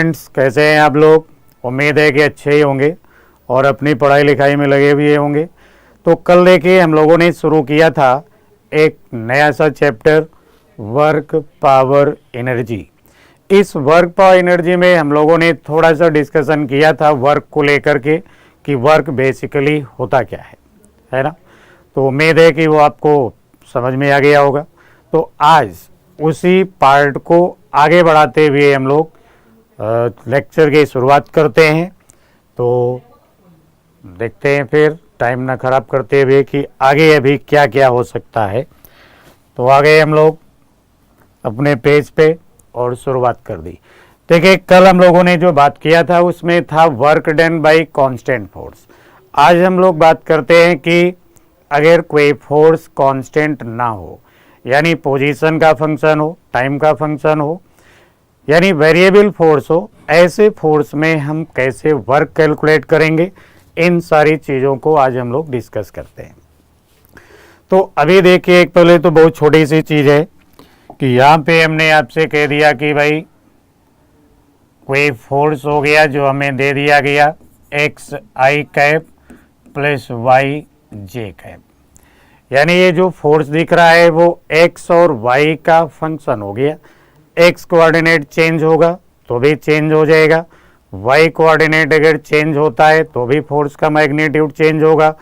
Friends, कैसे हैं आप लोग। उम्मीद है कि अच्छे ही होंगे और अपनी पढ़ाई लिखाई में लगे भी होंगे। तो कल देखिए हम लोगों ने शुरू किया था एक नया सा चैप्टर, वर्क पावर एनर्जी। इस वर्क पावर एनर्जी में हम लोगों ने थोड़ा सा डिस्कशन किया था वर्क को लेकर के कि वर्क बेसिकली होता क्या है ना। तो उम्मीद है कि वो आपको समझ में आ गया होगा। तो आज उसी पार्ट को आगे बढ़ाते हुए हम लोग लेक्चर की शुरुआत करते हैं। तो देखते हैं फिर टाइम ना ख़राब करते हुए कि आगे अभी क्या क्या हो सकता है। तो आगे हम लोग अपने पेज पे और शुरुआत कर दी। देखिए कल हम लोगों ने जो बात किया था उसमें था work done bye constant force. आज हम लोग बात करते हैं कि अगर कोई फोर्स कांस्टेंट ना हो, यानी पोजीशन का फंक्शन हो, टाइम का फंक्शन हो, यानी वेरिएबल फोर्स हो, ऐसे फोर्स में हम कैसे वर्क कैलकुलेट करेंगे, इन सारी चीज़ों को आज हम लोग डिस्कस करते हैं। तो अभी देखिए एक पहले तो बहुत छोटी सी चीज़ है कि यहाँ पे हमने आपसे कह दिया कि भाई कोई फोर्स हो गया जो हमें दे दिया गया x I cap plus Y J cap, यानी ये जो फोर्स दिख रहा है वो एक्स और वाई का फंक्शन हो गया। एक्स कोऑर्डिनेट चेंज होगा तो भी चेंज हो जाएगा, वाई कोऑर्डिनेट अगर चेंज होता है तो भी फोर्स का मैग्नीट्यूड चेंज होगा,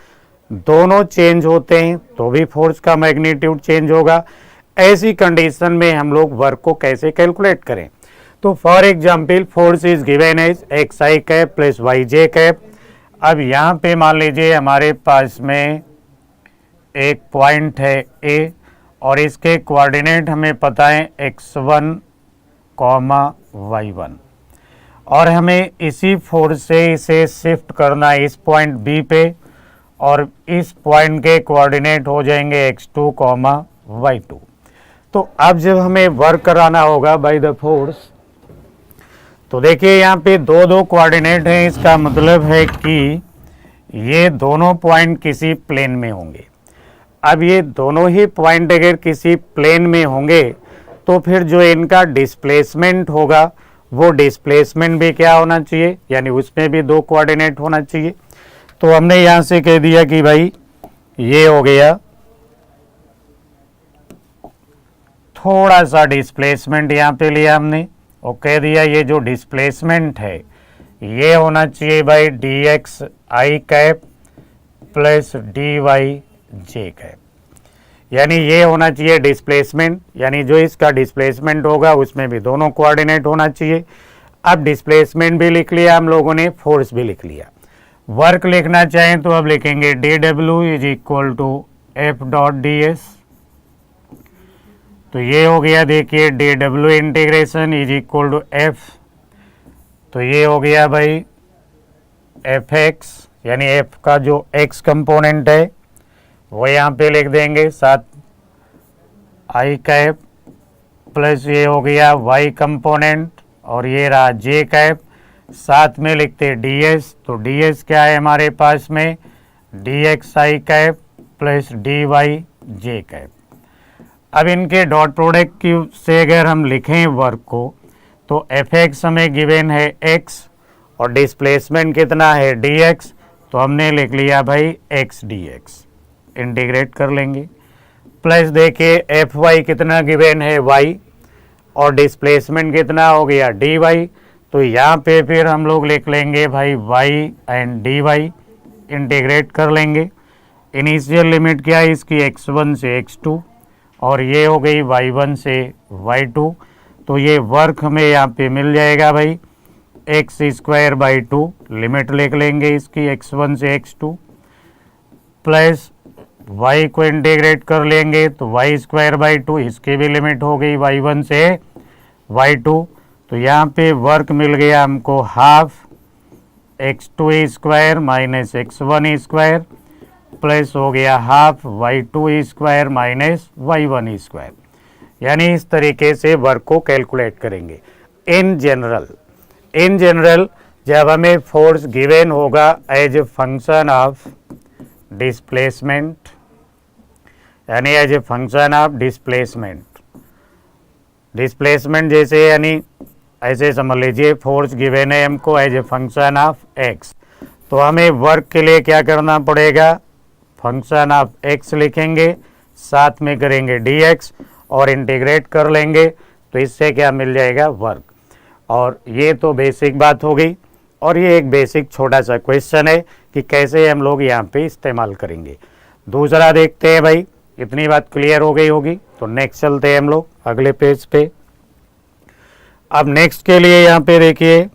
दोनों चेंज होते हैं तो भी फोर्स का मैग्नीट्यूड चेंज होगा। ऐसी कंडीशन में हम लोग वर्क को कैसे कैलकुलेट करें। तो for example force is given as X I cap plus Y J cap. अब यहाँ पे मान लीजिए हमारे पास में एक पॉइंट है ए और इसके कोऑर्डिनेट हमें पता है x1, y1 और हमें इसी फोर्स से इसे शिफ्ट करना है इस पॉइंट बी पे और इस पॉइंट के कोऑर्डिनेट हो जाएंगे x2, y2। तो अब जब हमें वर्क कराना होगा बाय द फोर्स, तो देखिए यहाँ पे दो दो कोऑर्डिनेट हैं, इसका मतलब है कि ये दोनों पॉइंट किसी प्लेन में होंगे। अब ये दोनों ही पॉइंट अगर किसी प्लेन में होंगे तो फिर जो इनका डिस्प्लेसमेंट होगा वो डिस्प्लेसमेंट भी क्या होना चाहिए, यानी उसमें भी दो कोऑर्डिनेट होना चाहिए। तो हमने यहाँ से कह दिया कि भाई ये हो गया थोड़ा सा डिस्प्लेसमेंट, यहाँ पे लिया हमने और कह दिया ये जो डिस्प्लेसमेंट है ये होना चाहिए भाई D x I cap plus D Y J cap, यानी ये होना चाहिए डिस्प्लेसमेंट, यानी जो इसका डिस्प्लेसमेंट होगा उसमें भी दोनों कोऑर्डिनेट होना चाहिए। अब डिस्प्लेसमेंट भी लिख लिया हम लोगों ने, फोर्स भी लिख लिया। वर्क लिखना चाहें तो अब लिखेंगे D W is equal to F dot D S. तो ये हो गया देखिए D W integration is equal to F, तो ये हो गया भाई एफ एक्स, यानी एफ का जो एक्स कंपोनेंट है वो यहाँ पे लिख देंगे, साथ आई कैप प्लस ये हो गया वाई कंपोनेंट और ये रहा जे कैप, साथ में लिखते डी एस। तो डी एस क्या है हमारे पास में D x I cap plus D Y J cap. अब इनके डॉट प्रोडक्ट की से अगर हम लिखें वर्क को तो एफ एक्स हमें गिवन है एक्स और डिस्प्लेसमेंट कितना है डी एक्स, तो हमने लिख लिया भाई एक्स डी एक्स, इंटीग्रेट कर लेंगे। प्लस देखिए एफ वाई कितना गिवन है वाई और डिस्प्लेसमेंट कितना हो गया डी वाई, तो यहाँ पे फिर हम लोग लिख लेंगे भाई Y and D Y, integrate कर लेंगे। इनिशियल लिमिट क्या है इसकी x1 से x2 और ये हो गई y1 से y2। तो ये वर्क हमें यहाँ पे मिल जाएगा भाई एक्स स्क्वायर बाई 2, लिमिट लिख लेंगे इसकी x1 से x2 प्लस y को इंटीग्रेट कर लेंगे तो वाई स्क्वायर बाई 2, इसकी भी लिमिट हो गई y1 से y2। तो यहाँ पे वर्क मिल गया हमको half x2 square minus x1 square plus हो गया half y2 square minus y1 square, यानी इस तरीके से वर्क को कैलकुलेट करेंगे। इन जनरल जब हमें फोर्स गिवन होगा as a function of displacement, यानी as a function of displacement जैसे यानी ऐसे समझ लीजिए फोर्स गिवन है हमको as a function of X, तो हमें वर्क के लिए क्या करना पड़ेगा, फंक्शन ऑफ एक्स लिखेंगे, साथ में करेंगे dx और इंटीग्रेट कर लेंगे, तो इससे क्या मिल जाएगा, वर्क। और ये तो बेसिक बात हो गई, और ये एक बेसिक छोटा सा क्वेश्चन है कि कैसे हम लोग यहाँ पे इस्तेमाल करेंगे। दूसरा देखते हैं भाई, इतनी बात क्लियर हो गई होगी, तो नेक्स्ट चलते हैं हम लोग अगले पेज पे। अब नेक्स्ट के लिए यहाँ पे देखिए,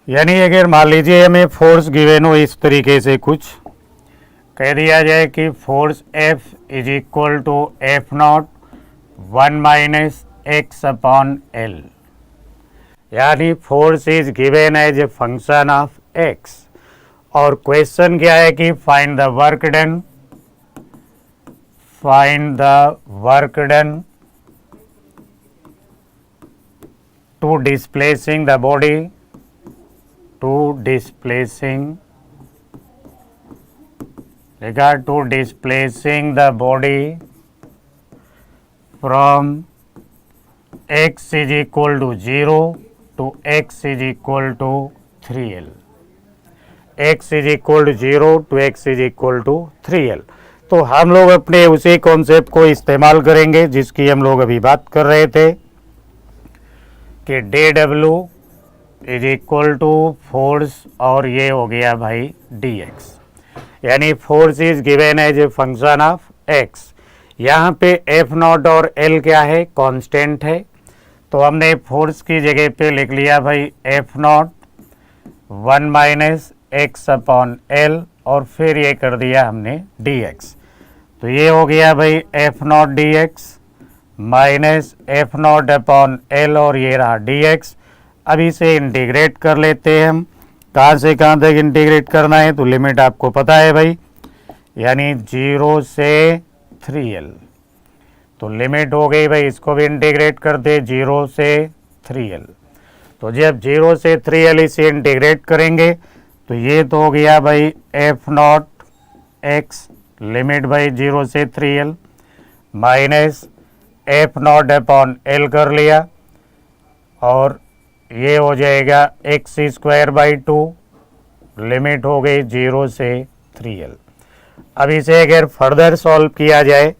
यानी अगर मान लीजिए हमें फोर्स गिवन हो इस तरीके से कुछ कह दिया जाए कि force F is equal to F naught 1 minus X upon L, यानी force is given as a function of X, और क्वेश्चन क्या है कि find the work done, find the work done to displacing the body, to displacing the body from x is equal to 0 to x is equal to 3l, x is equal to 0 to x is equal to 3l। तो हम लोग अपने उसी concept को इस्तेमाल करेंगे जिसकी हम लोग अभी बात कर रहे थे कि dw is equal to force, और ये हो गया भाई dx, यानी force is given as a function of x। यहाँ पे एफ नॉट और एल क्या है, कांस्टेंट है, तो हमने फोर्स की जगह पे लिख लिया भाई F naught 1 minus X upon L, और फिर ये कर दिया हमने dx, तो ये हो गया भाई F not dx minus F naught upon L, और ये रहा dx। अब इसे इंटीग्रेट कर लेते हैं हम, कहाँ से कहाँ तक इंटीग्रेट करना है, तो लिमिट आपको पता है भाई, यानी 0 से 3l, तो लिमिट हो गई भाई, इसको भी इंटीग्रेट करते 0 से 3l, तो जब 0 से 3l इसे इंटीग्रेट करेंगे तो ये तो हो गया भाई एफ नॉट एक्स, लिमिट भाई 0 से 3l minus F naught upon L कर लिया, और ये हो जाएगा एक्स स्क्वायर बाई 2, लिमिट हो गई 0 से 3l। अब इसे अगर फर्दर सॉल्व किया जाए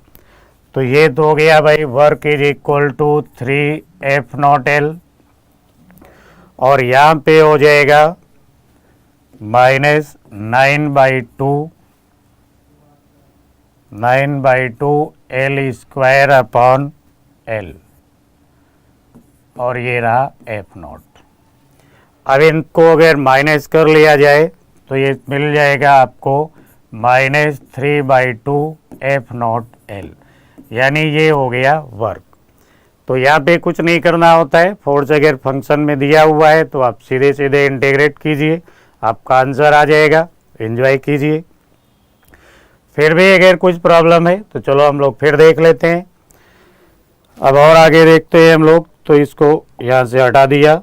तो ये तो हो गया भाई work is equal to 3 F naught L, और यहाँ पे हो जाएगा minus 9/2 L square upon L, और ये रहा एफ नॉट। अब इनको अगर माइनस कर लिया जाए तो ये मिल जाएगा आपको माइनस 3/2 एफ नॉट एल, यानी ये हो गया वर्क। तो यहाँ पे कुछ नहीं करना होता है, फोर्स अगर फंक्शन में दिया हुआ है तो आप सीधे सीधे इंटीग्रेट कीजिए, आपका आंसर आ जाएगा, एंजॉय कीजिए। फिर भी अगर कुछ प्रॉब्लम है तो चलो हम लोग फिर देख लेते हैं। अब और आगे देखते हैं हम लोग, तो इसको यहाँ से हटा दिया,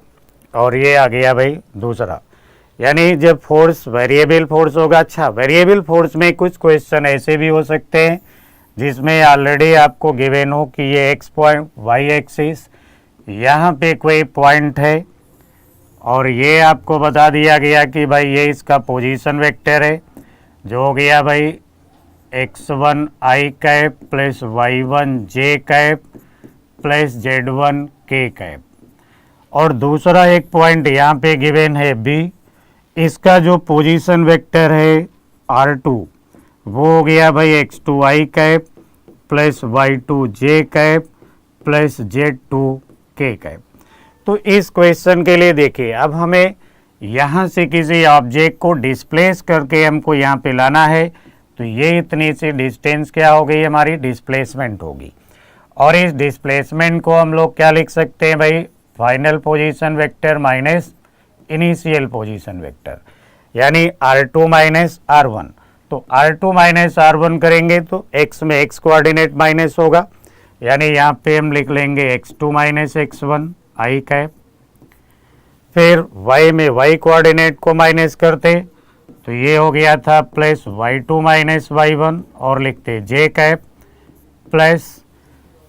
और ये आ गया भाई दूसरा, यानी जब फोर्स वेरिएबल फोर्स होगा। अच्छा, वेरिएबल फोर्स में कुछ क्वेश्चन ऐसे भी हो सकते हैं जिसमें ऑलरेडी आपको गिवन हो कि ये एक्स पॉइंट वाई एक्सिस, यहाँ पे कोई पॉइंट है, और ये आपको बता दिया गया कि भाई ये इसका पोजीशन वेक्टर है, जो हो गया भाई x1 i cap plus y1 j cap plus z1 k cap, और दूसरा एक पॉइंट यहाँ पे गिवन है b, इसका जो पोजीशन वेक्टर है r2 वो हो गया भाई x2 i cap plus y2 j cap plus z2 k cap. तो इस क्वेश्चन के लिए देखिए, अब हमें यहाँ से किसी ऑब्जेक्ट को डिस्प्लेस करके हमको यहाँ पे लाना है, तो ये इतनी सी डिस्टेंस क्या हो गई, हमारी डिस्प्लेसमेंट होगी। और इस डिस्प्लेसमेंट को हम लोग क्या लिख सकते हैं भाई, final position vector minus initial position vector, यानी r2 माइनस r1। तो r2 माइनस r1 करेंगे तो x में x कोऑर्डिनेट माइनस होगा, यानी यहाँ पे हम लिख लेंगे x2 minus x1 i cap, फिर y में y कोऑर्डिनेट को माइनस करते तो ये हो गया था प्लस y2 माइनस y1, और लिखते j कैप प्लस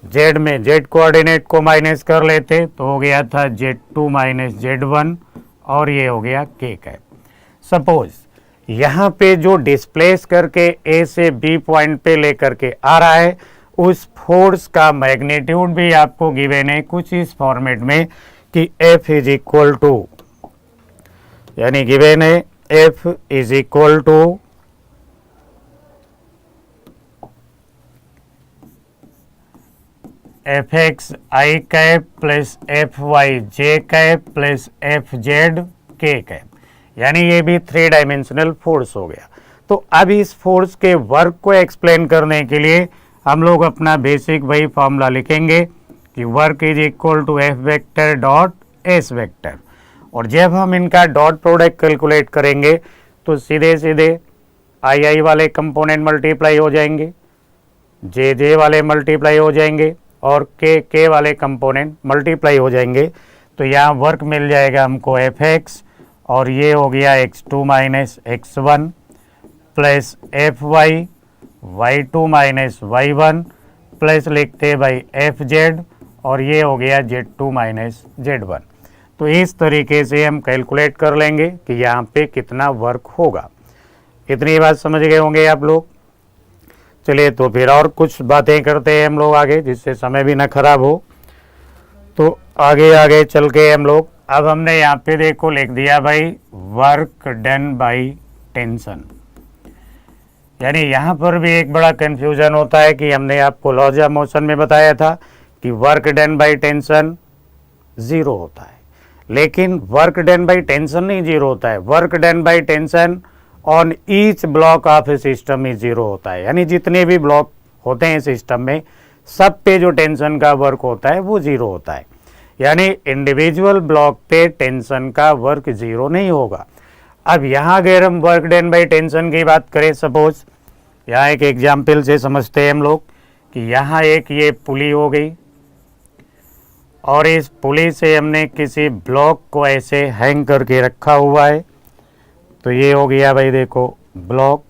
जेड में जेड कोऑर्डिनेट को माइनस कर लेते तो हो गया था Z2 माइनस Z1 और ये हो गया K कैप। सपोज यहाँ पे जो डिस्प्लेस करके A से B पॉइंट पे लेकर के आ रहा है उस फोर्स का मैग्नीट्यूड भी आपको गिवन है कुछ इस फॉर्मेट में कि F इज इक्वल टू, यानी गिवन है F is equal to F X I cap plus F Y J cap plus F Z K cap, यानी ये भी 3 डायमेंशनल फोर्स हो गया। तो अब इस फोर्स के वर्क को एक्सप्लेन करने के लिए हम लोग अपना बेसिक वही फॉर्मूला लिखेंगे कि work is equal to F vector dot S vector, और जब हम इनका डॉट प्रोडक्ट कैलकुलेट करेंगे तो सीधे सीधे आई आई वाले कंपोनेंट मल्टीप्लाई हो जाएंगे, जे जे वाले मल्टीप्लाई हो जाएंगे और के वाले कंपोनेंट मल्टीप्लाई हो जाएंगे। तो यहाँ वर्क मिल जाएगा हमको एफ एक्स और ये हो गया x2 minus x1 plus F Y y2 minus y1 plus लिखते भाई एफ जेड और ये हो गया Z2 माइनस Z1। तो इस तरीके से हम कैलकुलेट कर लेंगे कि यहाँ पे कितना वर्क होगा। इतनी बात समझ गए होंगे आप लोग। चलिए तो फिर और कुछ बातें करते हैं हम लोग आगे, जिससे समय भी ना खराब हो। तो आगे आगे चल के हम लोग, अब हमने यहाँ पे देखो लिख दिया भाई वर्क डन बाई टेंशन, यानी यहाँ पर भी एक बड़ा कंफ्यूजन होता है कि हमने आपको लॉज ऑफ मोशन में बताया था कि वर्क डन बाई टेंशन 0 होता है, लेकिन वर्क डन बाई टेंशन नहीं 0 होता है। Work done by tension on each block of a system ही 0 होता है, यानी जितने भी ब्लॉक होते हैं सिस्टम में सब पे जो टेंशन का वर्क होता है वो 0 होता है, यानी इंडिविजुअल ब्लॉक पे टेंशन का वर्क 0 नहीं होगा। अब यहाँ अगर हम वर्क डन बाई टेंशन की बात करें, सपोज यहाँ एक एग्जाम्पल से समझते हैं हम लोग कि यहाँ एक ये पुली हो गई और इस पुली से हमने किसी ब्लॉक को ऐसे हैंग करके रखा हुआ है। तो ये हो गया भाई देखो ब्लॉक,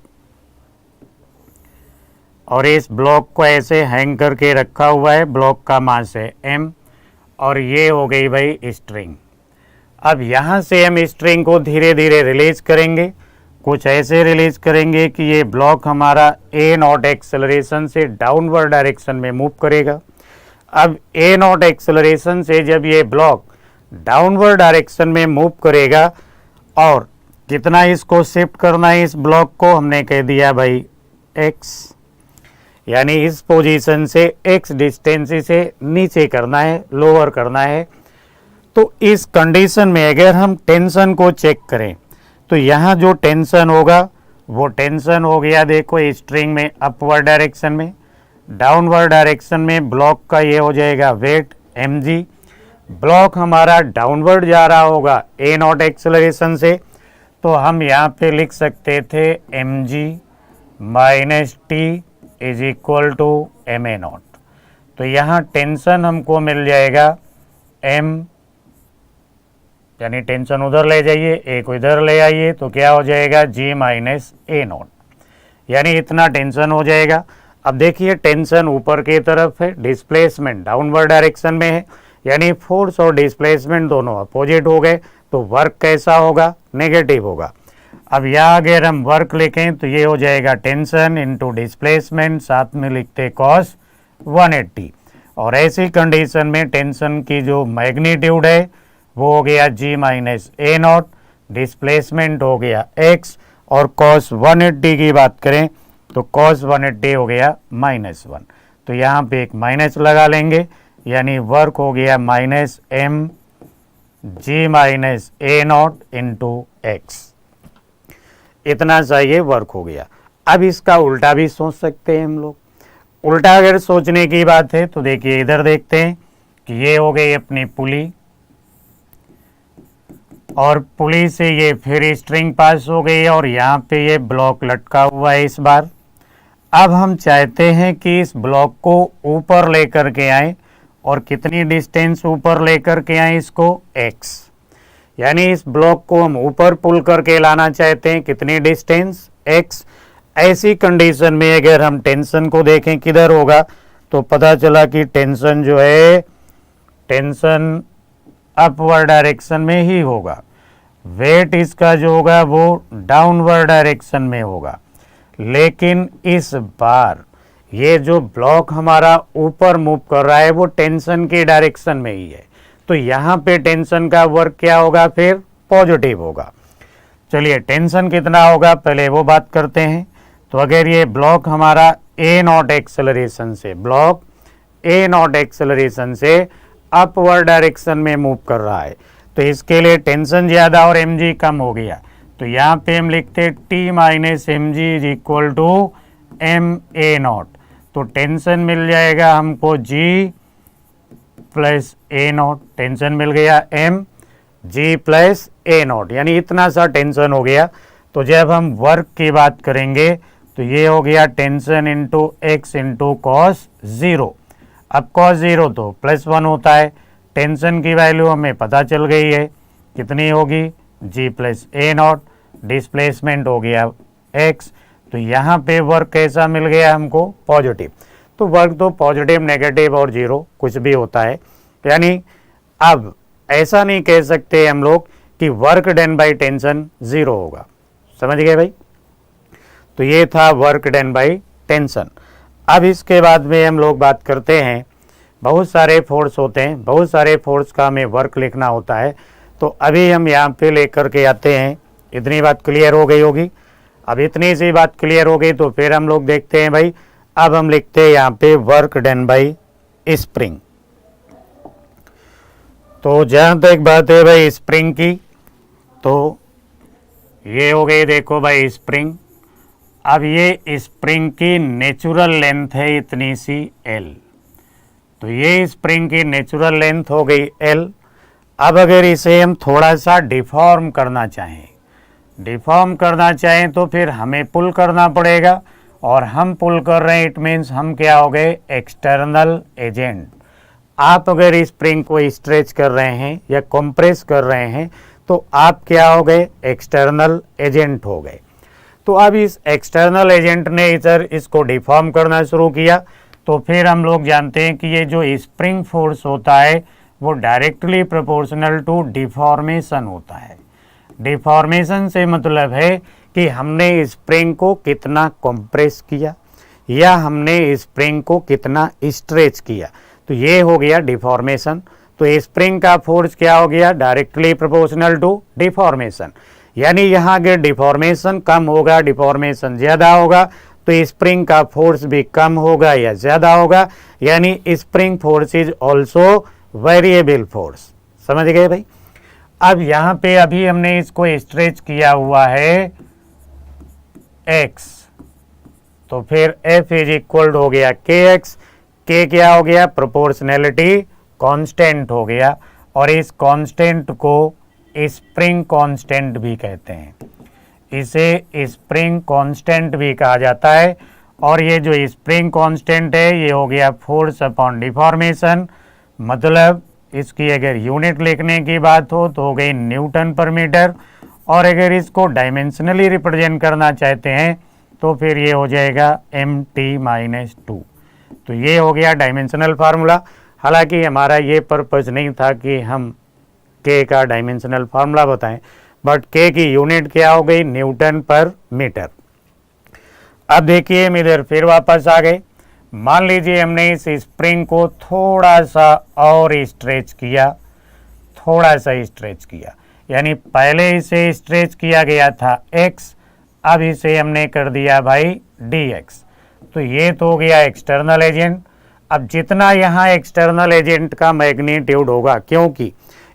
और इस ब्लॉक को ऐसे हैंग करके रखा हुआ है, ब्लॉक का मास है m, और ये हो गई भाई स्ट्रिंग। अब यहाँ से हम स्ट्रिंग को धीरे धीरे रिलीज करेंगे, कुछ ऐसे रिलीज करेंगे कि ये ब्लॉक हमारा a नॉट एक्सेलरेशन से डाउनवर्ड डायरेक्शन में मूव करेगा। अब a नॉट एक्सेलरेशन से जब ये ब्लॉक डाउनवर्ड डायरेक्शन में मूव करेगा और कितना इसको शिफ्ट करना है, इस ब्लॉक को हमने कह दिया भाई x, यानी इस पोजीशन से x डिस्टेंस से नीचे करना है, लोअर करना है। तो इस कंडीशन में अगर हम टेंशन को चेक करें तो यहाँ जो टेंशन होगा वो टेंशन हो गया देखो स्ट्रिंग में अपवर्ड डायरेक्शन में, डाउनवर्ड डायरेक्शन में ब्लॉक का ये हो जाएगा वेट mg। ब्लॉक हमारा डाउनवर्ड जा रहा होगा a नॉट एक्सेलरेशन से, तो हम यहाँ पे लिख सकते थे mg minus T is equal to M A naught. तो यहाँ टेंशन हमको मिल जाएगा m, यानी टेंशन उधर ले जाइए, a को इधर ले आइए तो क्या हो जाएगा g माइनस ए नॉट, यानी इतना टेंशन हो जाएगा। अब देखिए टेंशन ऊपर की तरफ है, डिस्प्लेसमेंट डाउनवर्ड डायरेक्शन में है, यानी फोर्स और डिस्प्लेसमेंट दोनों अपोजिट हो गए, तो वर्क कैसा होगा, नेगेटिव होगा। अब यहाँ अगर हम वर्क लिखें तो ये हो जाएगा टेंशन इंटू डिस्प्लेसमेंट, साथ में लिखते कॉस 180, और ऐसी कंडीशन में टेंशन की जो मैग्नीट्यूड है वो हो गया g minus A not, displacement हो गया x, और कॉस 180 की बात करें तो कॉस 180 हो गया -1। तो यहाँ पे एक माइनस लगा लेंगे, यानी वर्क हो गया minus m g minus A not into x, इतना चाहिए वर्क हो गया। अब इसका उल्टा भी सोच सकते हैं हम लोग। उल्टा अगर सोचने की बात है तो देखिए इधर देखते हैं कि ये हो गई अपनी पुली, और पुली से ये फिर स्ट्रिंग पास हो गई और यहाँ पे ये ब्लॉक लटका हुआ है इस बार। अब हम चाहते हैं कि इस ब्लॉक को ऊपर लेकर के आए, और कितनी डिस्टेंस ऊपर लेकर के आए इसको x, यानी इस ब्लॉक को हम ऊपर पुल करके लाना चाहते हैं, कितनी डिस्टेंस x। ऐसी कंडीशन में अगर हम टेंशन को देखें किधर होगा तो पता चला कि टेंशन जो है टेंशन अपवर्ड डायरेक्शन में ही होगा, वेट इसका जो होगा वो डाउनवर्ड डायरेक्शन में होगा। लेकिन इस बार ये जो ब्लॉक हमारा ऊपर मूव कर रहा है वो टेंशन के डायरेक्शन में ही है, तो यहाँ पे टेंशन का वर्क क्या होगा, फिर पॉजिटिव होगा। चलिए टेंशन कितना होगा पहले वो बात करते हैं। तो अगर ये ब्लॉक हमारा ए नॉट एक्सेलरेशन से अपवर्ड डायरेक्शन में मूव कर रहा है, तो इसके लिए टेंशन ज़्यादा और mg कम हो गया, तो यहाँ पे हम लिखते T minus M G is equal to M A naught. तो टेंशन मिल जाएगा हमको G plus A naught, tension मिल गया m G plus A naught, यानी इतना सा टेंशन हो गया। तो जब हम वर्क की बात करेंगे तो ये हो गया tension into x into cos zero. अब कॉस ज़ीरो तो +1 होता है, टेंशन की वैल्यू हमें पता चल गई है कितनी होगी, G plus A not, displacement हो गया x, तो यहाँ पे वर्क कैसा मिल गया हमको, पॉजिटिव। तो वर्क तो पॉजिटिव, नेगेटिव और जीरो कुछ भी होता है, यानी अब ऐसा नहीं कह सकते हम लोग कि work done by tension zero होगा। समझ गए भाई? तो ये था वर्क डन बाई टेंशन। अब इसके बाद में हम लोग बात करते हैं, बहुत सारे फोर्स होते हैं, बहुत सारे फोर्स का हमें वर्क लिखना होता है। तो अभी हम यहाँ पे लेकर के आते हैं, इतनी बात क्लियर हो गई होगी। अब इतनी सी बात क्लियर हो गई तो फिर हम लोग देखते हैं भाई, अब हम लिखते हैं यहाँ पे वर्क डन बाई स्प्रिंग। तो जहाँ तक बात है भाई स्प्रिंग की, तो ये हो गई देखो भाई स्प्रिंग। अब ये स्प्रिंग की नेचुरल लेंथ है इतनी सी L, तो ये स्प्रिंग की नेचुरल लेंथ हो गई L। अब अगर इसे हम थोड़ा सा डिफॉर्म करना चाहें तो फिर हमें पुल करना पड़ेगा, और हम पुल कर रहे हैं इट मीन्स हम क्या हो गए, एक्सटर्नल एजेंट। आप अगर स्प्रिंग को स्ट्रेच कर रहे हैं या कंप्रेस कर रहे हैं तो आप क्या हो गए, एक्सटर्नल एजेंट हो गए। तो अब इस एक्सटर्नल एजेंट ने इधर इसको डिफॉर्म करना शुरू किया, तो फिर हम लोग जानते हैं कि ये जो स्प्रिंग फोर्स होता है वो डायरेक्टली प्रोपोर्शनल टू डिफॉर्मेशन होता है। डिफॉर्मेशन से मतलब है कि हमने स्प्रिंग को कितना कंप्रेस किया या हमने स्प्रिंग को कितना स्ट्रेच किया, तो ये हो गया डिफॉर्मेशन। तो स्प्रिंग का फोर्स क्या हो गया, डायरेक्टली प्रोपोर्शनल टू डिफॉर्मेशन, यानी यहाँ अगर डिफॉर्मेशन कम होगा, डिफॉर्मेशन ज़्यादा होगा, तो स्प्रिंग का फोर्स भी कम होगा या ज़्यादा होगा, यानी spring force is also variable force. समझ गए भाई? अब यहाँ पे अभी हमने इसको स्ट्रेच किया हुआ है x, तो फिर F इज इक्वल हो गया kx, k क्या हो गया, प्रोपोर्शनैलिटी कांस्टेंट हो गया, और इस कांस्टेंट को स्प्रिंग कांस्टेंट भी कहते हैं, इसे स्प्रिंग कांस्टेंट भी कहा जाता है। और ये जो स्प्रिंग कांस्टेंट है ये हो गया फोर्स अपॉन डिफॉर्मेशन, मतलब इसकी अगर यूनिट लिखने की बात हो तो गई न्यूटन पर मीटर, और अगर इसको डायमेंशनली रिप्रेजेंट करना चाहते हैं तो फिर ये हो जाएगा mt-2। तो ये हो गया डायमेंशनल फार्मूला। हालांकि हमारा ये पर्पज़ नहीं था कि हम k का डायमेंशनल फार्मूला बताएं, बट k की यूनिट क्या हो गई, न्यूटन पर मीटर। अब देखिए हम इधर फिर वापस आ गए। मान लीजिए हमने इस स्प्रिंग को थोड़ा सा और स्ट्रेच किया, यानी पहले इसे स्ट्रेच किया गया था x, अब इसे हमने कर दिया भाई dx। तो ये तो हो गया एक्सटर्नल एजेंट। अब जितना यहाँ एक्सटर्नल एजेंट का मैग्नीट्यूड होगा, क्योंकि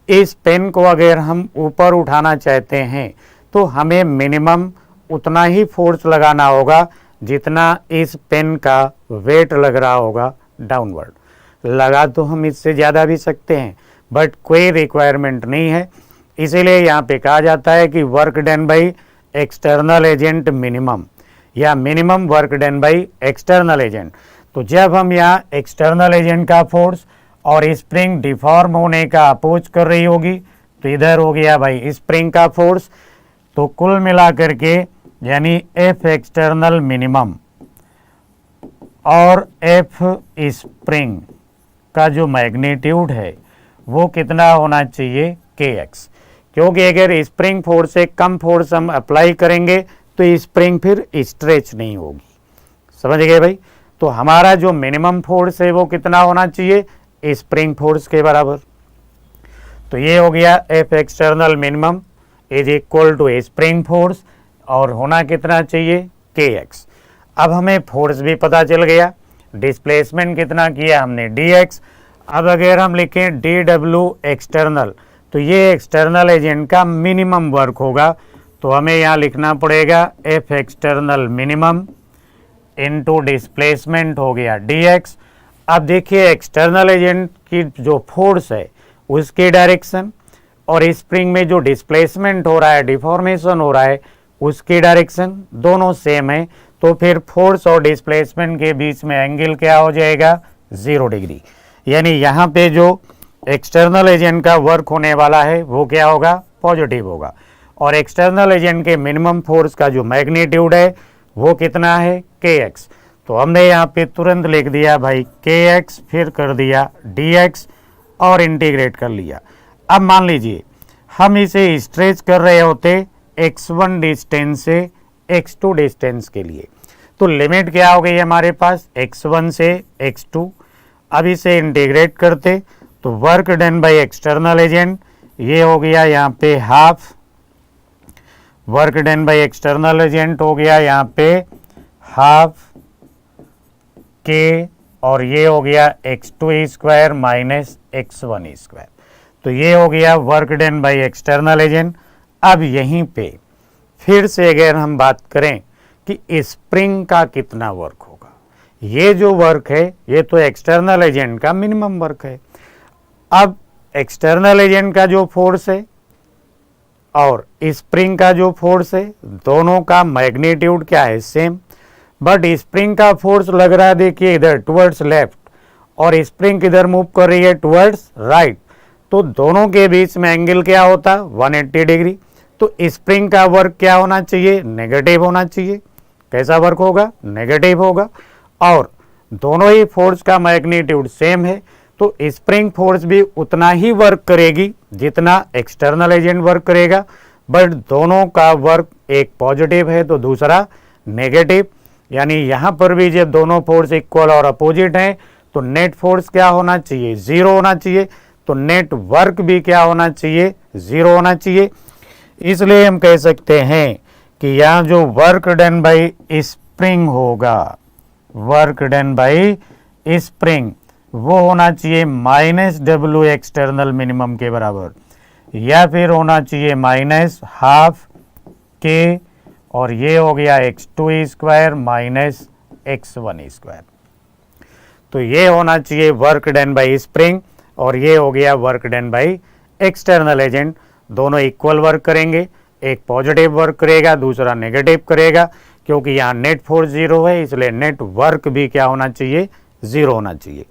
इस पेन को अगर हम ऊपर उठाना चाहते हैं तो हमें मिनिमम उतना ही फोर्स लगाना होगा जितना इस पेन का वेट लग रहा होगा डाउनवर्ड। लगा तो हम इससे ज़्यादा भी सकते हैं, बट कोई रिक्वायरमेंट नहीं है। इसीलिए यहाँ पे कहा जाता है कि work done by external agent minimum, या minimum work done by external agent. तो जब हम यहाँ एक्सटर्नल एजेंट का फोर्स और स्प्रिंग डिफॉर्म होने का अपोज कर रही होगी, तो इधर हो गया भाई स्प्रिंग का फोर्स। तो कुल मिला करके यानी F एक्सटर्नल मिनिमम और एफ स्प्रिंग का जो मैग्नीट्यूड है वो कितना होना चाहिए, के एक्स। क्योंकि अगर स्प्रिंग फोर्स से कम फोर्स हम अप्लाई करेंगे तो स्प्रिंग फिर स्ट्रेच नहीं होगी। समझ गए भाई। तो हमारा जो मिनिमम फोर्स है वो कितना होना चाहिए, स्प्रिंग फोर्स के बराबर। तो ये हो गया F external minimum is equal to spring force, और होना कितना चाहिए, के एक्स। अब हमें फोर्स भी पता चल गया, डिस्प्लेसमेंट कितना किया हमने, डी एक्स। अब अगर हम लिखें डी डब्ल्यू एक्सटर्नल, तो ये एक्सटर्नल एजेंट का मिनिमम वर्क होगा। तो हमें यहाँ लिखना पड़ेगा F external minimum into displacement हो गया डी एक्स। अब देखिए एक्सटर्नल एजेंट की जो फोर्स है उसकी डायरेक्शन और स्प्रिंग में जो डिस्प्लेसमेंट हो रहा है, डिफॉर्मेशन हो रहा है, उसकी डायरेक्शन दोनों सेम है। तो फिर फोर्स और डिस्प्लेसमेंट के बीच में एंगल क्या हो जाएगा, 0 डिग्री। यानी यहाँ पे जो एक्सटर्नल एजेंट का वर्क होने वाला है वो क्या होगा, पॉजिटिव होगा। और एक्सटर्नल एजेंट के मिनिमम फोर्स का जो मैग्नीट्यूड है वो कितना है, के एक्स। तो हमने यहाँ पे तुरंत लिख दिया भाई के एक्स, फिर कर दिया डी एक्स और इंटीग्रेट कर लिया। अब मान लीजिए हम इसे स्ट्रेच कर रहे होते x1 डिस्टेंस से x2 डिस्टेंस के लिए, तो लिमिट क्या हो गई हमारे पास, x1 से x2। अब इसे इंटीग्रेट करते तो work done by external agent ये हो गया यहाँ पे half, work done by external agent हो गया यहाँ पे हाफ के, और ये हो गया x2 square minus x1 square. तो ये हो गया work done by external agent. अब यहीं पे फिर से अगर हम बात करें कि स्प्रिंग का कितना वर्क होगा, ये जो वर्क है ये तो एक्सटर्नल एजेंट का मिनिमम वर्क है। अब एक्सटर्नल एजेंट का जो फोर्स है और स्प्रिंग का जो फोर्स है दोनों का मैग्नीट्यूड क्या है, सेम। बट स्प्रिंग का फोर्स लग रहा है देखिए इधर टुवर्ड्स लेफ्ट और स्प्रिंग किधर मूव कर रही है, टुवर्ड्स राइट। तो दोनों के बीच में एंगल क्या होता, 180 डिग्री। तो स्प्रिंग का वर्क क्या होना चाहिए, नेगेटिव होना चाहिए। कैसा वर्क होगा, नेगेटिव होगा। और दोनों ही फोर्स का मैग्नीट्यूड सेम है, तो स्प्रिंग फोर्स भी उतना ही वर्क करेगी जितना एक्सटर्नल एजेंट वर्क करेगा। बट दोनों का वर्क एक पॉजिटिव है तो दूसरा नेगेटिव। यानी यहाँ पर भी जब दोनों फोर्स इक्वल और अपोजिट हैं तो नेट फोर्स क्या होना चाहिए, 0 होना चाहिए। तो नेट वर्क भी क्या होना चाहिए, 0 होना चाहिए। इसलिए हम कह सकते हैं कि यहाँ जो वर्क डन बाय स्प्रिंग होगा, वर्क डन बाय स्प्रिंग, वो होना चाहिए माइनस डब्ल्यू एक्सटर्नल मिनिमम के बराबर, या फिर होना चाहिए माइनस हाफ के, और ये हो गया x2 square minus x1 square. तो ये होना चाहिए वर्क डन बाय स्प्रिंग, और ये हो गया work done by external agent. दोनों इक्वल वर्क करेंगे, एक पॉजिटिव वर्क करेगा दूसरा नेगेटिव करेगा। क्योंकि यहाँ नेट फोर्स 0 है इसलिए नेट वर्क भी क्या होना चाहिए, 0 होना चाहिए।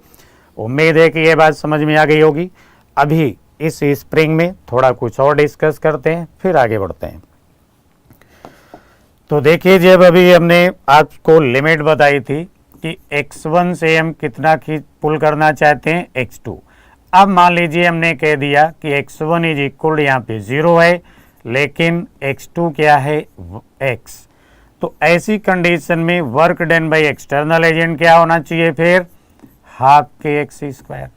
उम्मीद है कि ये बात समझ में आ गई होगी। अभी इस स्प्रिंग में थोड़ा कुछ और डिस्कस करते हैं, फिर आगे बढ़ते हैं। तो देखिए जब अभी हमने आपको लिमिट बताई थी कि x1 से हम कितना खींच पुल करना चाहते हैं, x2। अब मान लीजिए हमने कह दिया कि x1 इज इक्वल यहाँ पे 0 है लेकिन x2 क्या है, x। तो ऐसी कंडीशन में work done by external agent क्या होना चाहिए, फिर हाफ के एक्स स्क्वायर,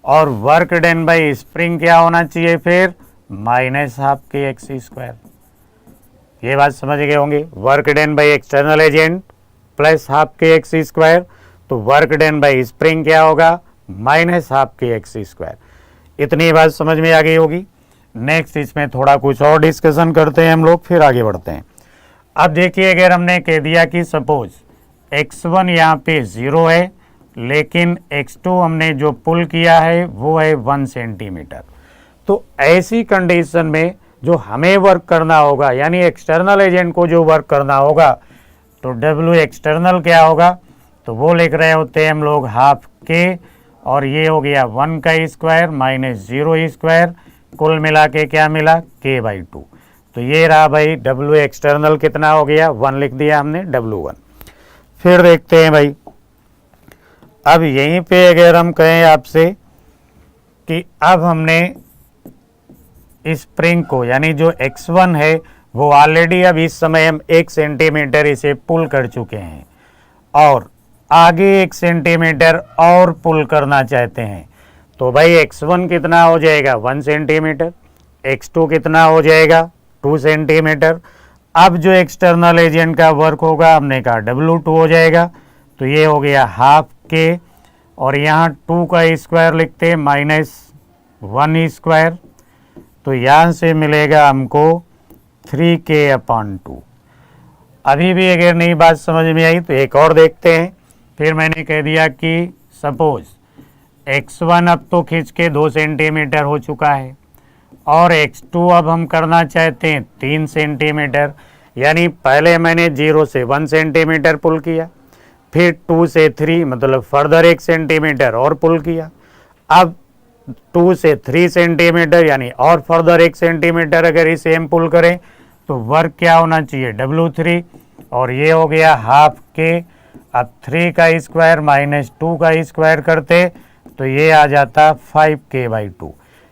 और वर्क डन बाय स्प्रिंग क्या होना चाहिए, फिर माइनस हाफ के एक्स स्क्वायर। ये बात समझ गए होंगे, work done by external agent plus half के एक्स स्क्वायर, तो वर्क डन बाय स्प्रिंग क्या होगा, माइनस हाफ के एक्स स्क्वायर। इतनी बात समझ में आ गई होगी। नेक्स्ट इसमें थोड़ा कुछ और डिस्कशन करते हैं हम लोग, फिर आगे बढ़ते हैं। अब देखिए अगर हमने कह दिया कि सपोज x1 यहाँ पे 0 है लेकिन x2 हमने जो पुल किया है वो है 1 सेंटीमीटर, तो ऐसी कंडीशन में जो हमें वर्क करना होगा यानी एक्सटर्नल एजेंट को जो वर्क करना होगा तो W एक्सटर्नल क्या होगा, तो वो लिख रहे होते हैं हम लोग हाफ के, और ये हो गया 1 का स्क्वायर माइनस 0 स्क्वायर, कुल मिला के क्या मिला, k/2। तो ये रहा भाई W एक्सटर्नल कितना हो गया, 1 लिख दिया हमने W1। फिर देखते हैं भाई अब यहीं पे अगर हम कहें आपसे कि अब हमने स्प्रिंग को यानी जो x1 है वो ऑलरेडी अब इस समय हम 1 सेंटीमीटर इसे पुल कर चुके हैं और आगे 1 सेंटीमीटर और पुल करना चाहते हैं, तो भाई x1 कितना हो जाएगा 1 सेंटीमीटर, x2 कितना हो जाएगा 2 सेंटीमीटर। अब जो एक्सटर्नल एजेंट का वर्क होगा हमने कहा W2 हो जाएगा, तो ये हो गया हाफ के और यहाँ 2 का स्क्वायर लिखते हैं -1 स्क्वायर, तो यहाँ से मिलेगा हमको 3k/2। अभी भी अगर नई बात समझ में आई तो एक और देखते हैं। फिर मैंने कह दिया कि सपोज x1 अब तो खींच के 2 सेंटीमीटर हो चुका है और x2 अब हम करना चाहते हैं 3 सेंटीमीटर, यानी पहले मैंने 0 से 1 सेंटीमीटर पुल किया, फिर 2 से 3 मतलब फर्दर 1 सेंटीमीटर और पुल किया, अब 2 से 3 सेंटीमीटर यानी और फर्दर 1 सेंटीमीटर अगर इसे हम पुल करें तो वर्क क्या होना चाहिए W3 और ये हो गया हाफ के। अब 3 का स्क्वायर -2 का स्क्वायर करते तो ये आ जाता 5k/2।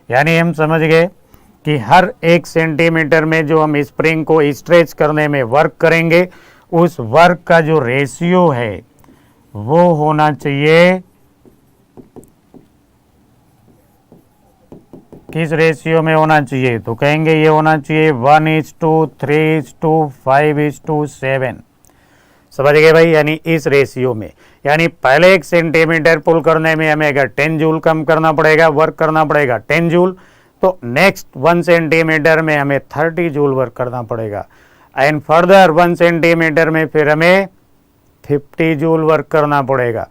यानी हम समझ गए कि हर 1 सेंटीमीटर में जो हम स्प्रिंग को स्ट्रेच करने में वर्क करेंगे उस वर्क का जो रेशियो है वो होना चाहिए, किस रेशियो में होना चाहिए, तो कहेंगे ये होना चाहिए 1:3:5:7। समझ गए भाई, यानी इस रेशियो में, यानी पहले 1 सेंटीमीटर पुल करने में हमें अगर 10 जूल कम करना पड़ेगा, वर्क करना पड़ेगा 10 जूल, तो नेक्स्ट 1 सेंटीमीटर में हमें 30 जूल वर्क करना पड़ेगा एंड फर्दर 1 सेंटीमीटर में फिर हमें 50 जूल वर्क करना पड़ेगा।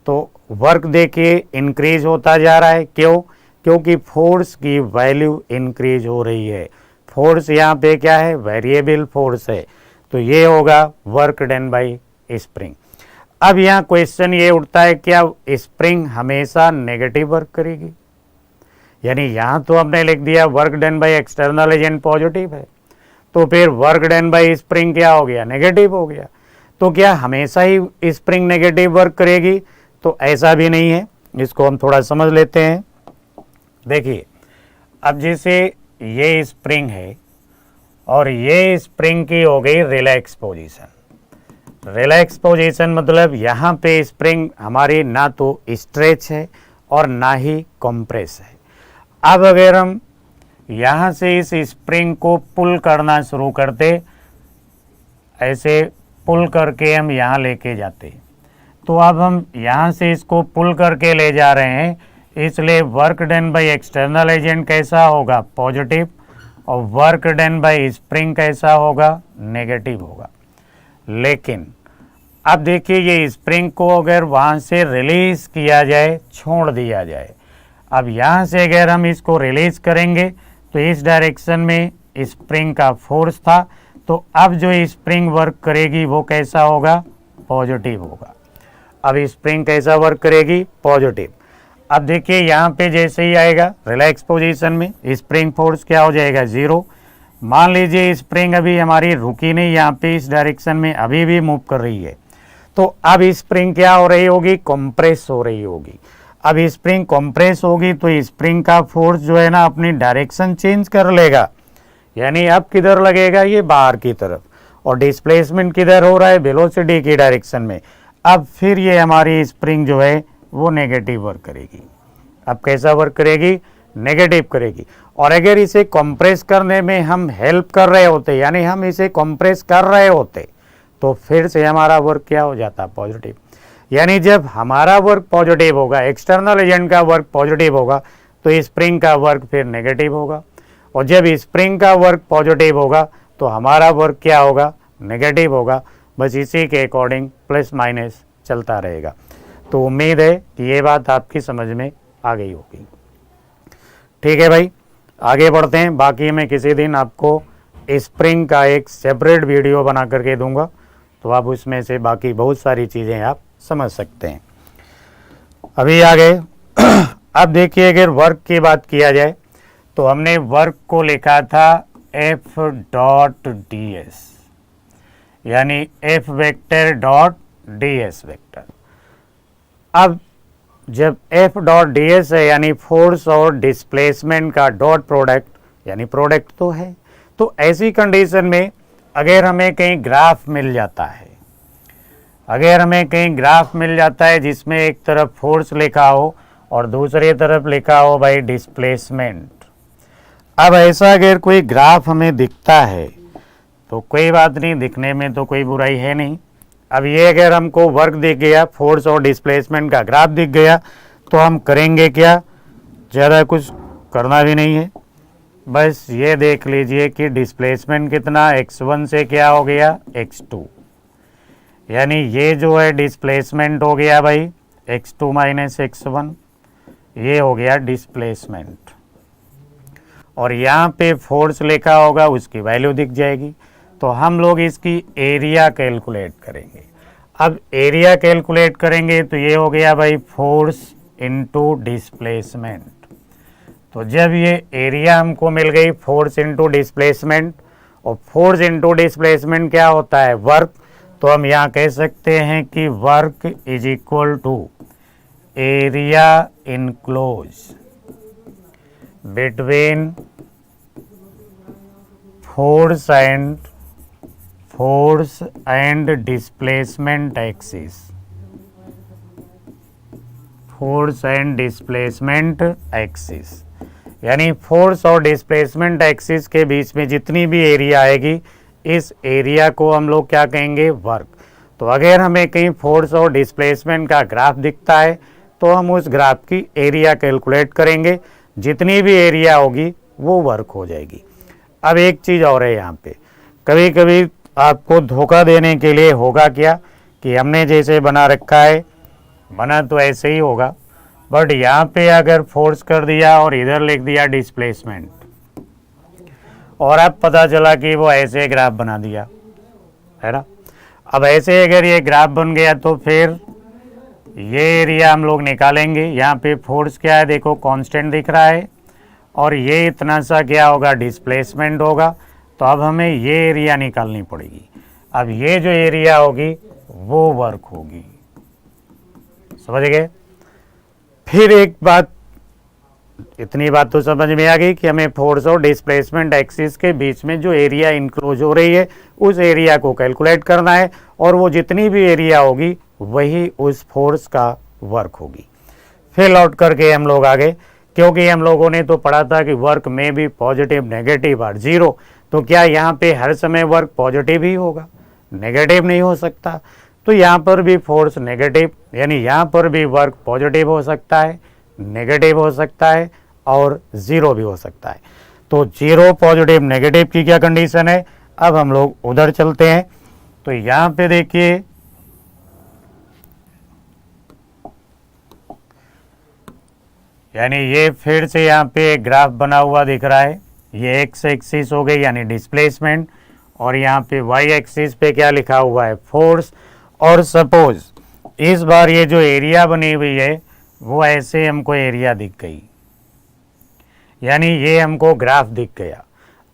तो वर्क देखिए इंक्रीज होता जा रहा है, क्यों? क्योंकि फोर्स की वैल्यू इंक्रीज हो रही है। फोर्स यहाँ पे क्या है, वेरिएबल फोर्स है, तो ये होगा वर्क डन बाय स्प्रिंग। अब यहाँ क्वेश्चन ये उठता है क्या स्प्रिंग हमेशा नेगेटिव वर्क करेगी? यानी यहाँ तो हमने लिख दिया work done by external agent positive है, तो फिर वर्क डन बाय स्प्रिंग क्या हो गया, नेगेटिव हो गया। तो क्या हमेशा ही स्प्रिंग नेगेटिव वर्क करेगी? तो ऐसा भी नहीं है, इसको हम थोड़ा समझ लेते हैं। देखिए अब जैसे ये स्प्रिंग है और ये स्प्रिंग की हो गई रिलैक्स पोजीशन। रिलैक्स पोजीशन मतलब यहाँ पे स्प्रिंग हमारी ना तो स्ट्रेच है और ना ही कंप्रेस है। अब अगर हम यहाँ से इस स्प्रिंग को पुल करना शुरू करते, ऐसे पुल करके हम यहाँ लेके जाते, तो अब हम यहाँ से इसको पुल करके ले जा रहे हैं, इसलिए work done by external agent कैसा होगा, पॉजिटिव, और वर्क डन बाय स्प्रिंग कैसा होगा, नेगेटिव होगा। लेकिन अब देखिए ये स्प्रिंग को अगर वहाँ से रिलीज किया जाए, छोड़ दिया जाए, अब यहाँ से अगर हम इसको रिलीज करेंगे तो इस डायरेक्शन में स्प्रिंग का फोर्स था, तो अब जो स्प्रिंग वर्क करेगी वो कैसा होगा, पॉजिटिव होगा। अब स्प्रिंग कैसा वर्क करेगी, पॉजिटिव। अब देखिए यहाँ पे जैसे ही आएगा रिलैक्स पोजीशन में स्प्रिंग फोर्स क्या हो जाएगा, 0। मान लीजिए स्प्रिंग अभी हमारी रुकी नहीं, यहाँ पे इस डायरेक्शन में अभी भी मूव कर रही है, तो अब स्प्रिंग क्या हो रही होगी, कंप्रेस हो रही होगी। अब स्प्रिंग कंप्रेस होगी तो स्प्रिंग का फोर्स जो है ना अपनी डायरेक्शन चेंज कर लेगा, यानी अब किधर लगेगा, ये बाहर की तरफ, और डिस्प्लेसमेंट किधर हो रहा है, वेलोसिटी की डायरेक्शन में। अब फिर ये हमारी स्प्रिंग जो है वो नेगेटिव वर्क करेगी। अब कैसा वर्क करेगी, नेगेटिव करेगी। और अगर इसे कंप्रेस करने में हम हेल्प कर रहे होते, यानी हम इसे कंप्रेस कर रहे होते, तो फिर से हमारा वर्क क्या हो जाता, पॉजिटिव। यानी जब हमारा वर्क पॉजिटिव होगा, एक्सटर्नल एजेंट का वर्क पॉजिटिव होगा, तो स्प्रिंग का वर्क फिर नेगेटिव होगा, और जब स्प्रिंग का वर्क पॉजिटिव होगा तो हमारा वर्क क्या होगा, नेगेटिव होगा। बस इसी के अकॉर्डिंग प्लस माइनस चलता रहेगा। तो उम्मीद है कि ये बात आपकी समझ में आ गई होगी। ठीक है भाई, आगे बढ़ते हैं। बाकी मैं किसी दिन आपको स्प्रिंग का एक सेपरेट वीडियो बना करके दूंगा, तो आप उसमें से बाकी बहुत सारी चीज़ें आप समझ सकते हैं। अभी आगे अब देखिए अगर वर्क की बात किया जाए तो हमने वर्क को लिखा था F.ds, यानी F vector dot ds vector. अब जब एफ डॉट डी एस है यानी फोर्स और डिस्प्लेसमेंट का डॉट प्रोडक्ट यानी प्रोडक्ट तो है, तो ऐसी कंडीशन में अगर हमें कहीं ग्राफ मिल जाता है, अगर हमें कहीं ग्राफ मिल जाता है जिसमें एक तरफ फोर्स लिखा हो और दूसरी तरफ लिखा हो भाई डिस्प्लेसमेंट, अब ऐसा अगर कोई ग्राफ हमें दिखता है तो कोई बात नहीं, दिखने में तो कोई बुराई है नहीं। अब ये अगर हमको वर्क दिख गया, फोर्स और डिस्प्लेसमेंट का ग्राफ दिख गया, तो हम करेंगे क्या, ज़्यादा कुछ करना भी नहीं है, बस ये देख लीजिए कि डिस्प्लेसमेंट कितना x1 से क्या हो गया x2, यानी ये जो है डिस्प्लेसमेंट हो गया भाई x2 माइनस x1, ये हो गया डिस्प्लेसमेंट, और यहाँ पे फोर्स लिखा होगा उसकी वैल्यू दिख जाएगी। तो हम लोग इसकी एरिया कैलकुलेट करेंगे। अब एरिया कैलकुलेट करेंगे तो ये हो गया भाई फोर्स इनटू डिस्प्लेसमेंट। तो जब ये एरिया हमको मिल गई फोर्स इनटू डिस्प्लेसमेंट, और फोर्स इनटू डिस्प्लेसमेंट क्या होता है, वर्क, तो हम यहाँ कह सकते हैं कि work is equal to area enclose between force and displacement axis, force and displacement axis, यानी फोर्स और डिस्प्लेसमेंट एक्सिस के बीच में जितनी भी एरिया आएगी, इस एरिया को हम लोग क्या कहेंगे, वर्क। तो अगर हमें कहीं फोर्स और डिस्प्लेसमेंट का ग्राफ दिखता है तो हम उस ग्राफ की एरिया कैलकुलेट करेंगे, जितनी भी एरिया होगी वो वर्क हो जाएगी। अब एक चीज़ और है यहाँ पे, कभी कभी आपको धोखा देने के लिए होगा क्या कि हमने जैसे बना रखा है, बना तो ऐसे ही होगा, बट यहाँ पे अगर फोर्स कर दिया और इधर लिख दिया डिस्प्लेसमेंट, और अब पता चला कि वो ऐसे ग्राफ बना दिया, है ना। अब ऐसे अगर ये ग्राफ बन गया तो फिर ये एरिया हम लोग निकालेंगे। यहाँ पे फोर्स क्या है, देखो कांस्टेंट दिख रहा है, और ये इतना सा क्या होगा, डिस्प्लेसमेंट होगा। तो अब हमें ये एरिया निकालनी पड़ेगी। अब ये जो एरिया होगी वो वर्क होगी, समझ गए। फिर एक बात, इतनी बात तो समझ में आ गई कि हमें फोर्स और डिस्प्लेसमेंट एक्सिस के बीच में जो एरिया इंक्लोज हो रही है उस एरिया को कैलकुलेट करना है, और वो जितनी भी एरिया होगी वही उस फोर्स का वर्क होगी। फिर लौट करके हम लोग आगे, क्योंकि हम लोगों ने तो पढ़ा था कि वर्क में भी पॉजिटिव नेगेटिव और जीरो, तो क्या यहाँ पे हर समय वर्क पॉजिटिव ही होगा, नेगेटिव नहीं हो सकता। तो यहाँ पर भी फोर्स नेगेटिव, यानी यहाँ पर भी वर्क पॉजिटिव हो सकता है, नेगेटिव हो सकता है और ज़ीरो भी हो सकता है। तो जीरो, पॉजिटिव, नेगेटिव की क्या कंडीशन है। अब हम लोग उधर चलते हैं। तो यहाँ पे देखिए, यानी ये फिर से यहाँ पे एक ग्राफ बना हुआ दिख रहा है, ये एक्स एक्सिस हो गई यानी डिस्प्लेसमेंट, और यहाँ पे वाई एक्सिस पे क्या लिखा हुआ है, फोर्स। और सपोज इस बार ये जो एरिया बनी हुई है वो ऐसे हमको एरिया दिख गई, यानी ये हमको ग्राफ दिख गया।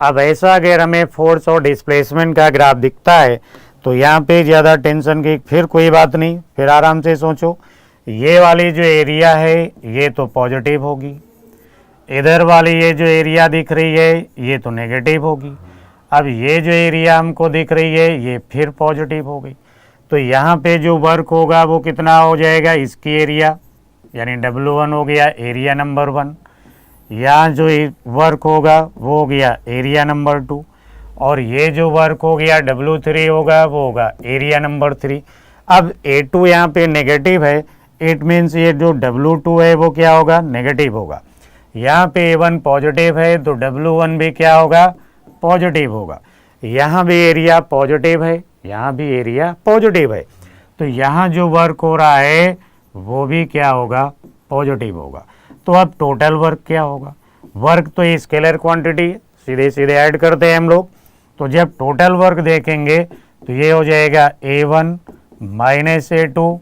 अब ऐसा अगर हमें फोर्स और डिस्प्लेसमेंट का ग्राफ दिखता है तो यहाँ पे ज़्यादा टेंशन की फिर कोई बात नहीं, फिर आराम से सोचो। ये वाली जो एरिया है ये तो पॉजिटिव होगी, इधर वाली ये जो एरिया दिख रही है ये तो नेगेटिव होगी। अब ये जो एरिया हमको दिख रही है ये फिर पॉजिटिव हो गई। तो यहाँ पे जो वर्क होगा वो कितना हो जाएगा, इसकी एरिया यानी W1 हो गया एरिया नंबर 1, यहाँ जो वर्क होगा वो हो गया एरिया नंबर 2, और ये जो वर्क हो गया W3 होगा वो होगा एरिया नंबर 3। अब A2 यहाँ पे नेगेटिव है, इट मीन्स ये जो W2 है वो क्या होगा, नेगेटिव होगा। यहाँ पे A1 पॉजिटिव है तो W1 भी क्या होगा, पॉजिटिव होगा। यहाँ भी एरिया पॉजिटिव है, यहाँ भी एरिया पॉजिटिव है, तो यहाँ जो वर्क हो रहा है वो भी क्या होगा, पॉजिटिव होगा। तो अब टोटल वर्क क्या होगा, वर्क तो स्केलर क्वांटिटी सीधे सीधे ऐड करते हैं हम लोग। तो जब टोटल वर्क देखेंगे तो ये हो जाएगा A1 minus A2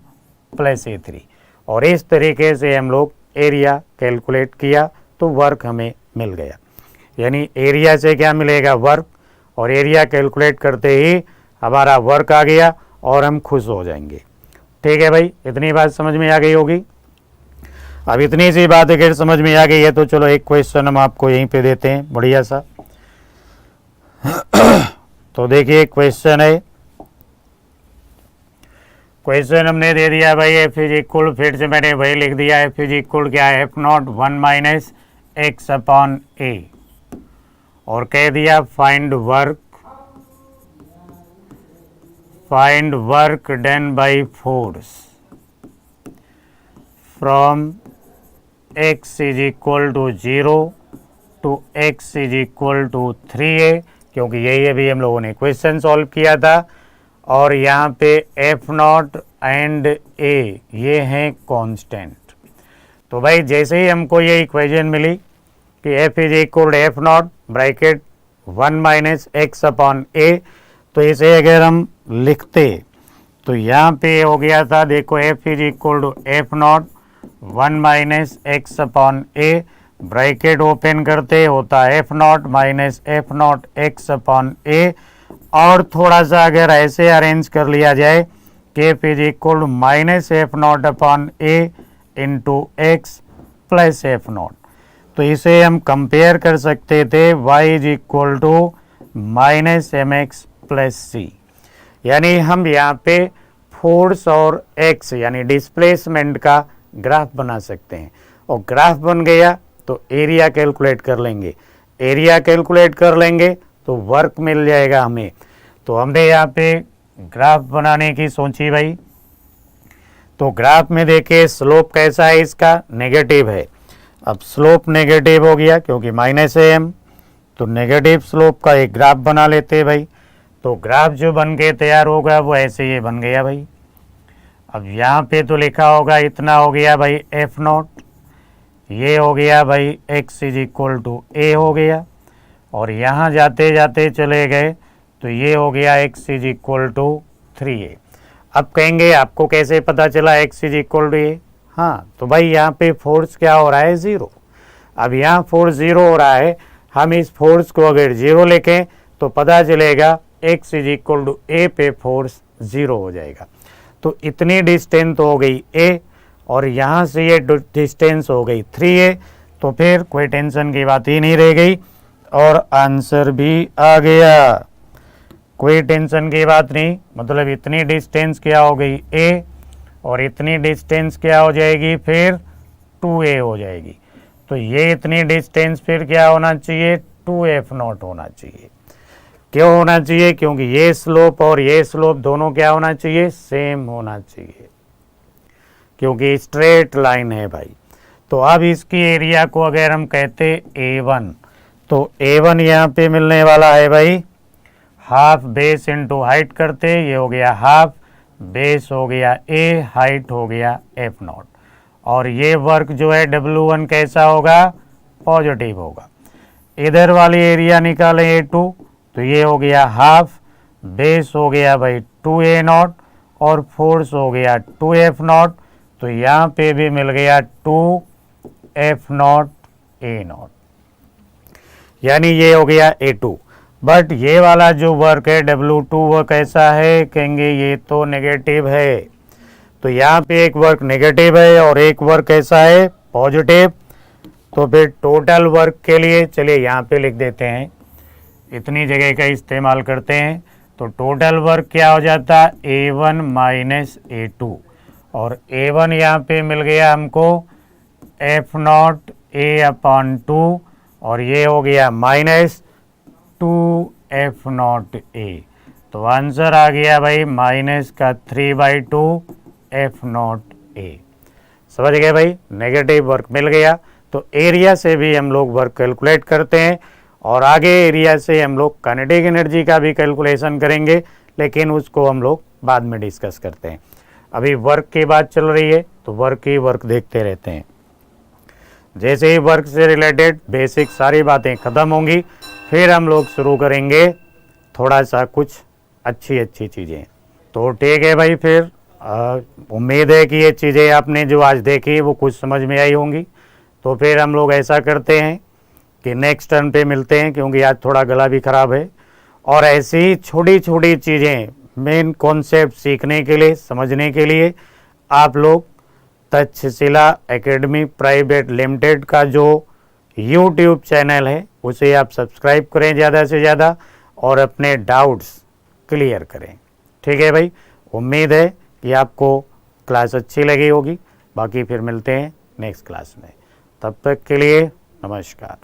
plus A3, और इस तरीके से हम लोग एरिया कैलकुलेट किया तो वर्क हमें मिल गया। यानी एरिया से क्या मिलेगा, वर्क, और एरिया कैलकुलेट करते ही हमारा वर्क आ गया और हम खुश हो जाएंगे। ठीक है भाई, इतनी बात समझ में आ गई होगी। अब इतनी सी बात अगर समझ में आ गई है तो चलो एक क्वेश्चन हम आपको यहीं पे देते हैं बढ़िया सा। तो देखिए क्वेश्चन है, क्वेश्चन हमने दे दिया भाई एफ इज इक्वल, फिर से मैंने वही लिख दिया एफ इज इक्वल क्या है F naught 1 minus X upon A, और कह दिया find work done by force from x is equal to 0 to x is equal to 3a, क्योंकि यही अभी हम लोगों ने क्वेश्चन सॉल्व किया था। और यहाँ पे एफ नॉट एंड ए ये हैं कांस्टेंट। तो भाई जैसे ही हमको ये इक्वेशन मिली कि F is equal F naught bracket 1 minus X upon A, तो इसे अगर हम लिखते तो यहाँ पे हो गया था, देखो F is equal to F naught 1 minus X upon A, bracket open करते होता F naught minus F naught X upon A, और थोड़ा सा अगर ऐसे अरेंज कर लिया जाए कि F is equal to minus F naught upon A into X plus F naught, तो इसे हम कंपेयर कर सकते थे y is equal to minus M X plus C. यानी हम यहाँ पे फोर्स और x यानी डिस्प्लेसमेंट का ग्राफ बना सकते हैं, और ग्राफ बन गया तो एरिया कैलकुलेट कर लेंगे, एरिया कैलकुलेट कर लेंगे तो वर्क मिल जाएगा हमें। तो हमने यहाँ पे ग्राफ बनाने की सोची भाई। तो ग्राफ में देखिए स्लोप कैसा है, इसका नेगेटिव है। अब स्लोप नेगेटिव हो गया क्योंकि माइनस है एम, तो नेगेटिव स्लोप का एक ग्राफ बना लेते हैं भाई। तो ग्राफ जो बन के तैयार होगा वो ऐसे ये बन गया भाई। अब यहाँ पे तो लिखा होगा इतना हो गया भाई एफ नॉट, ये हो गया भाई x इज इक्वल टू ए हो गया, और यहाँ जाते जाते चले गए तो ये हो गया x is equal to 3a। अब कहेंगे आपको कैसे पता चला x इज इक्वल टू ए? हाँ, तो भाई यहाँ पे फोर्स क्या हो रहा है 0। अब यहाँ फोर्स 0 हो रहा है, हम इस फोर्स को अगर 0 लिखें तो पता चलेगा x इज इक्वल टू ए पे फोर्स 0 हो जाएगा। तो इतनी डिस्टेंस हो गई a, और यहाँ से ये डिस्टेंस हो गई 3a, तो फिर कोई टेंशन की बात ही नहीं रह गई और आंसर भी आ गया। कोई टेंशन की बात नहीं, मतलब इतनी डिस्टेंस क्या हो गई a, और इतनी डिस्टेंस क्या हो जाएगी फिर 2a हो जाएगी। तो ये इतनी डिस्टेंस फिर क्या होना चाहिए 2f नॉट होना चाहिए। क्यों होना चाहिए? क्योंकि ये स्लोप और ये स्लोप दोनों क्या होना चाहिए, सेम होना चाहिए, क्योंकि स्ट्रेट लाइन है भाई। तो अब इसकी एरिया को अगर हम कहते A1, तो A1 यहाँ पे मिलने वाला है भाई हाफ बेस इंटू हाइट करते, ये हो गया हाफ बेस हो गया A, हाइट हो गया एफ नॉट, और ये वर्क जो है W1 कैसा होगा, पॉजिटिव होगा। इधर वाली एरिया निकालें A2, तो ये हो गया हाफ बेस हो गया भाई 2a नॉट, और फोर्स हो गया 2f नॉट, तो यहाँ पे भी मिल गया 2f नॉट a नॉट, यानी ये हो गया A2। बट ये वाला जो वर्क है W2 वो कैसा है, कहेंगे ये तो नेगेटिव है। तो यहाँ पे एक वर्क नेगेटिव है और एक वर्क कैसा है, पॉजिटिव। तो फिर टोटल वर्क के लिए चलिए यहाँ पे लिख देते हैं, इतनी जगह का इस्तेमाल करते हैं। तो टोटल वर्क क्या हो जाता है A1 माइनस A2, और A1 यहाँ पे मिल गया हमको एफ नॉट A अपॉन 2, और ये हो गया माइनस 2f नॉट A। तो आंसर आ गया भाई माइनस का 3/2 f नॉट A। समझ गए भाई, नेगेटिव वर्क मिल गया। तो एरिया से भी हम लोग वर्क कैलकुलेट करते हैं, और आगे एरिया से हम लोग काइनेटिक एनर्जी का भी कैलकुलेशन करेंगे, लेकिन उसको हम लोग बाद में डिस्कस करते हैं। अभी वर्क की बात चल रही है तो वर्क ही वर्क देखते रहते हैं। जैसे ही वर्क से रिलेटेड बेसिक सारी बातें ख़त्म होंगी, फिर हम लोग शुरू करेंगे थोड़ा सा कुछ अच्छी चीज़ें। तो ठीक है भाई, फिर उम्मीद है कि ये चीज़ें आपने जो आज देखी वो कुछ समझ में आई होंगी। तो फिर हम लोग ऐसा करते हैं कि नेक्स्ट टर्न पे मिलते हैं, क्योंकि आज थोड़ा गला भी ख़राब है। और ऐसी छोटी छोटी चीज़ें, मेन कॉन्सेप्ट सीखने के लिए, समझने के लिए आप लोग तक्षशिला एकेडमी प्राइवेट लिमिटेड का जो यूट्यूब चैनल है उसे आप सब्सक्राइब करें ज़्यादा से ज़्यादा और अपने डाउट्स क्लियर करें। ठीक है भाई, उम्मीद है कि आपको क्लास अच्छी लगी होगी। बाकी फिर मिलते हैं नेक्स्ट क्लास में, तब तक के लिए नमस्कार।